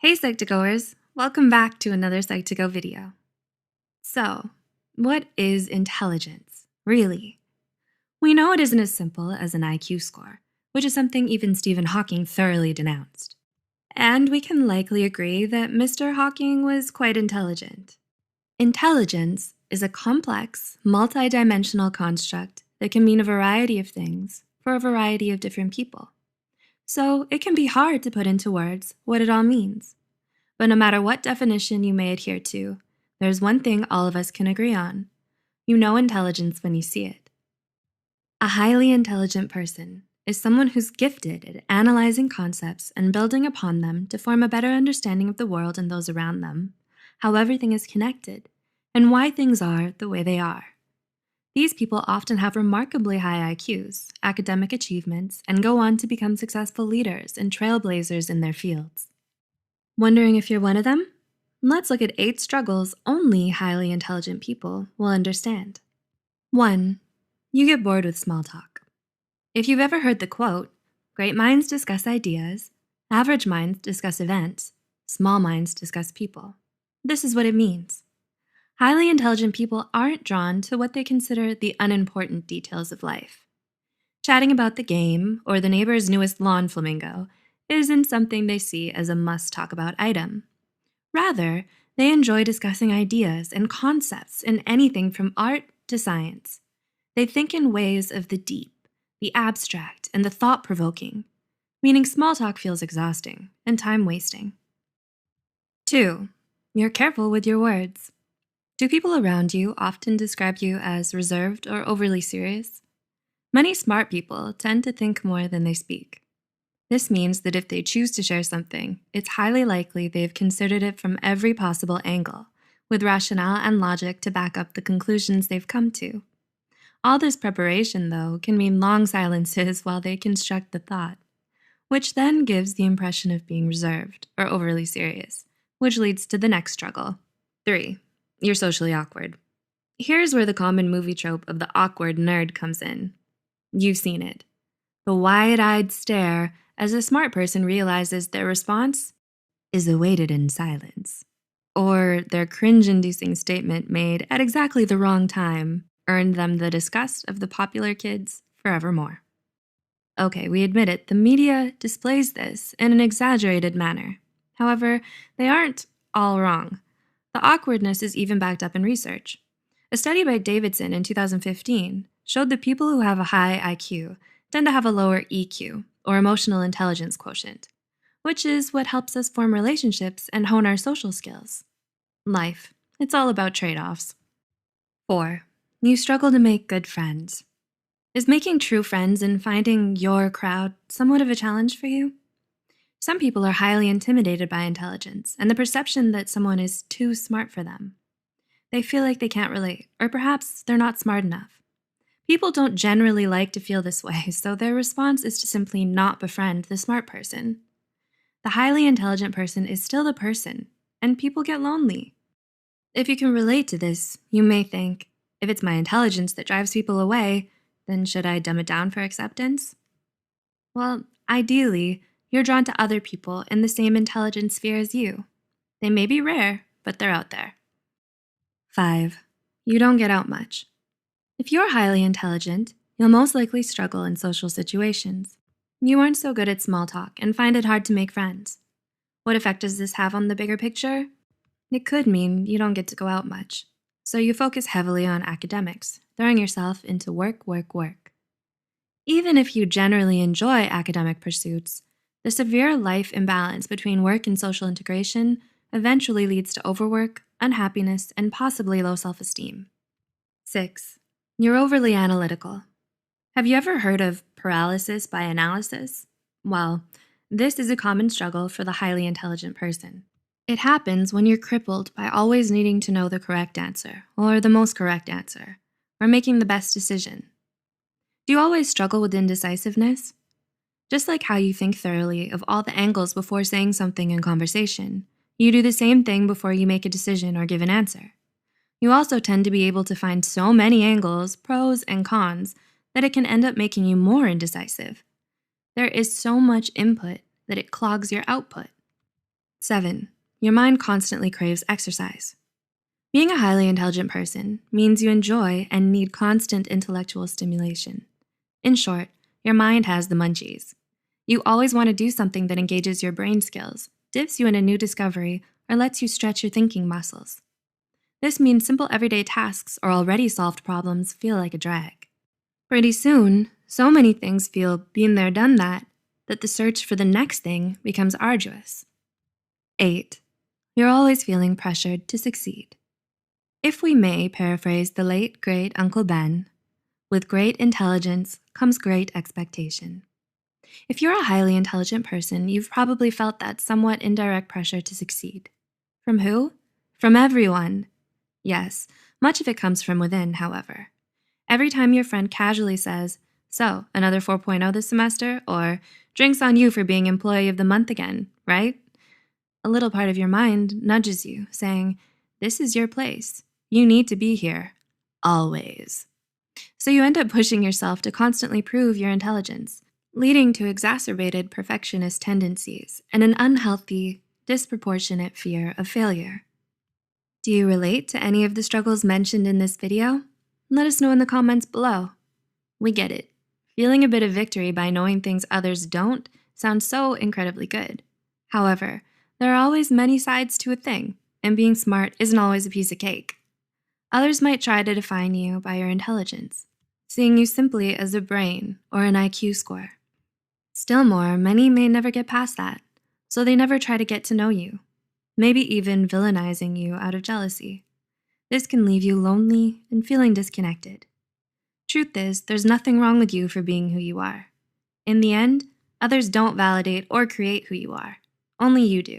Hey Psych2Goers, welcome back to another Psych2Go video. So, what is intelligence, really? We know it isn't as simple as an IQ score, which is something even Stephen Hawking thoroughly denounced. And we can likely agree that Mr. Hawking was quite intelligent. Intelligence is a complex, multi-dimensional construct that can mean a variety of things for a variety of different people. So it can be hard to put into words what it all means. But no matter what definition you may adhere to, there's one thing all of us can agree on. You know intelligence when you see it. A highly intelligent person is someone who's gifted at analyzing concepts and building upon them to form a better understanding of the world and those around them, how everything is connected, and why things are the way they are. These people often have remarkably high IQs, academic achievements, and go on to become successful leaders and trailblazers in their fields. Wondering if you're one of them? Let's look at 8 struggles only highly intelligent people will understand. 1. You get bored with small talk. If you've ever heard the quote, "Great minds discuss ideas, average minds discuss events, small minds discuss people," this is what it means. Highly intelligent people aren't drawn to what they consider the unimportant details of life. Chatting about the game or the neighbor's newest lawn flamingo isn't something they see as a must-talk-about item. Rather, they enjoy discussing ideas and concepts in anything from art to science. They think in ways of the deep, the abstract, and the thought-provoking, meaning small talk feels exhausting and time-wasting. 2. You're careful with your words. Do people around you often describe you as reserved or overly serious? Many smart people tend to think more than they speak. This means that if they choose to share something, it's highly likely they've considered it from every possible angle, with rationale and logic to back up the conclusions they've come to. All this preparation, though, can mean long silences while they construct the thought, which then gives the impression of being reserved or overly serious, which leads to the next struggle. 3. You're socially awkward. Here's where the common movie trope of the awkward nerd comes in. You've seen it. The wide-eyed stare as a smart person realizes their response is awaited in silence. Or their cringe-inducing statement made at exactly the wrong time earned them the disgust of the popular kids forevermore. Okay, we admit it, the media displays this in an exaggerated manner. However, they aren't all wrong. The awkwardness is even backed up in research. A study by Davidson in 2015 showed that people who have a high IQ tend to have a lower EQ, or emotional intelligence quotient, which is what helps us form relationships and hone our social skills. Life, it's all about trade-offs. 4. You struggle to make good friends. Is making true friends and finding your crowd somewhat of a challenge for you? Some people are highly intimidated by intelligence and the perception that someone is too smart for them. They feel like they can't relate, or perhaps they're not smart enough. People don't generally like to feel this way, so their response is to simply not befriend the smart person. The highly intelligent person is still the person, and people get lonely. If you can relate to this, you may think, if it's my intelligence that drives people away, then should I dumb it down for acceptance? Well, ideally, you're drawn to other people in the same intelligence sphere as you. They may be rare, but they're out there. 5. You don't get out much. If you're highly intelligent, you'll most likely struggle in social situations. You aren't so good at small talk and find it hard to make friends. What effect does this have on the bigger picture? It could mean you don't get to go out much, so you focus heavily on academics, throwing yourself into work. Even if you generally enjoy academic pursuits, the severe life imbalance between work and social integration eventually leads to overwork, unhappiness, and possibly low self-esteem. 6. You're overly analytical. Have you ever heard of paralysis by analysis? Well, this is a common struggle for the highly intelligent person. It happens when you're crippled by always needing to know the correct answer, or the most correct answer, or making the best decision. Do you always struggle with indecisiveness? Just like how you think thoroughly of all the angles before saying something in conversation, you do the same thing before you make a decision or give an answer. You also tend to be able to find so many angles, pros and cons, that it can end up making you more indecisive. There is so much input that it clogs your output. 7. Your mind constantly craves exercise. Being a highly intelligent person means you enjoy and need constant intellectual stimulation. In short, your mind has the munchies. You always want to do something that engages your brain skills, dips you in a new discovery, or lets you stretch your thinking muscles. This means simple everyday tasks or already solved problems feel like a drag. Pretty soon, so many things feel been there, done that the search for the next thing becomes arduous. 8. You're always feeling pressured to succeed. If we may paraphrase the late, great Uncle Ben, with great intelligence comes great expectation. If you're a highly intelligent person, you've probably felt that somewhat indirect pressure to succeed. From who? From everyone. Yes, much of it comes from within, however. Every time your friend casually says, "So, another 4.0 this semester?" or "Drinks on you for being employee of the month again, right?" a little part of your mind nudges you, saying, "This is your place. You need to be here. Always." So you end up pushing yourself to constantly prove your intelligence, leading to exacerbated perfectionist tendencies and an unhealthy, disproportionate fear of failure. Do you relate to any of the struggles mentioned in this video? Let us know in the comments below. We get it. Feeling a bit of victory by knowing things others don't sounds so incredibly good. However, there are always many sides to a thing, and being smart isn't always a piece of cake. Others might try to define you by your intelligence, seeing you simply as a brain or an IQ score. Still more, many may never get past that, so they never try to get to know you, maybe even villainizing you out of jealousy. This can leave you lonely and feeling disconnected. Truth is, there's nothing wrong with you for being who you are. In the end, others don't validate or create who you are. Only you do.